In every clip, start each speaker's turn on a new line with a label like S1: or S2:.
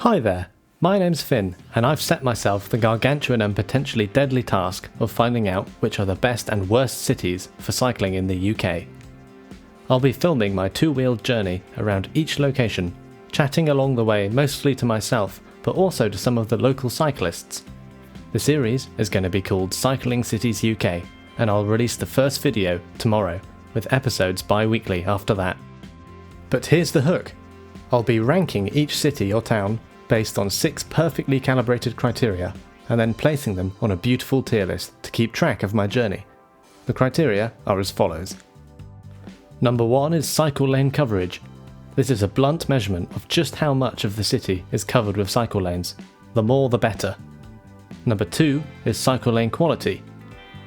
S1: Hi there, my name's Finn, and I've set myself the gargantuan and potentially deadly task of finding out which are the best and worst cities for cycling in the UK. I'll be filming my two-wheeled journey around each location, chatting along the way mostly to myself, but also to some of the local cyclists. The series is going to be called Cycling Cities UK, and I'll release the first video tomorrow, with episodes bi-weekly after that. But here's the hook. I'll be ranking each city or town based on 6 perfectly calibrated criteria, and then placing them on a beautiful tier list to keep track of my journey. The criteria are as follows. Number 1 is cycle lane coverage. This is a blunt measurement of just how much of the city is covered with cycle lanes. The more the better. Number 2 is cycle lane quality.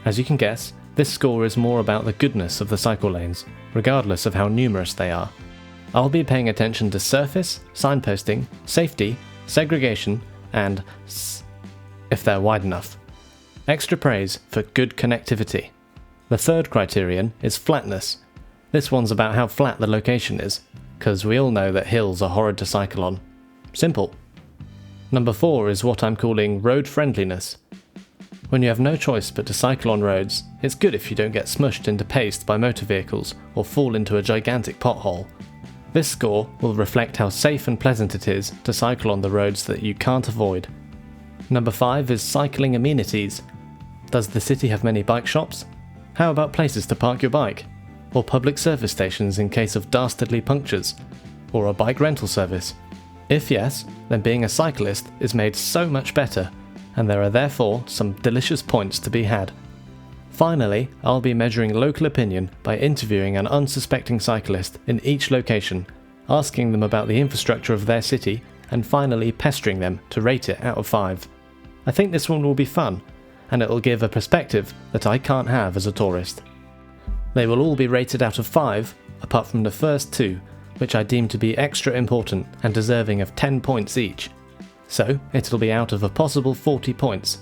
S1: As you can guess, this score is more about the goodness of the cycle lanes, regardless of how numerous they are. I'll be paying attention to surface, signposting, safety, segregation, and if they're wide enough. Extra praise for good connectivity. The third criterion is flatness. This one's about how flat the location is, because we all know that hills are horrid to cycle on. Simple. Number 4 is what I'm calling road friendliness. When you have no choice but to cycle on roads, it's good if you don't get smushed into paste by motor vehicles or fall into a gigantic pothole. This score will reflect how safe and pleasant it is to cycle on the roads that you can't avoid. Number 5 is cycling amenities. Does the city have many bike shops? How about places to park your bike? Or public service stations in case of dastardly punctures? Or a bike rental service? If yes, then being a cyclist is made so much better, and there are therefore some delicious points to be had. Finally, I'll be measuring local opinion by interviewing an unsuspecting cyclist in each location, asking them about the infrastructure of their city, and finally pestering them to rate it out of 5. I think this one will be fun, and it'll give a perspective that I can't have as a tourist. They will all be rated out of 5, apart from the first 2, which I deem to be extra important and deserving of 10 points each. So, it'll be out of a possible 40 points.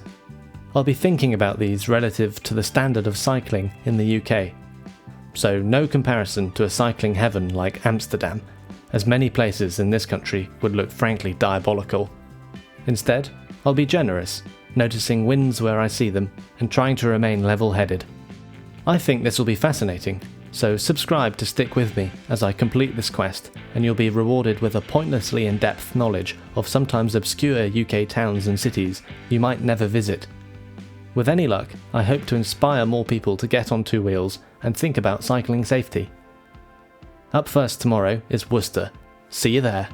S1: I'll be thinking about these relative to the standard of cycling in the UK. So no comparison to a cycling heaven like Amsterdam, as many places in this country would look frankly diabolical. Instead, I'll be generous, noticing wins where I see them and trying to remain level-headed. I think this will be fascinating, so subscribe to stick with me as I complete this quest, and you'll be rewarded with a pointlessly in-depth knowledge of sometimes obscure UK towns and cities you might never visit. With any luck, I hope to inspire more people to get on 2 wheels and think about cycling safety. Up first tomorrow is Worcester. See you there.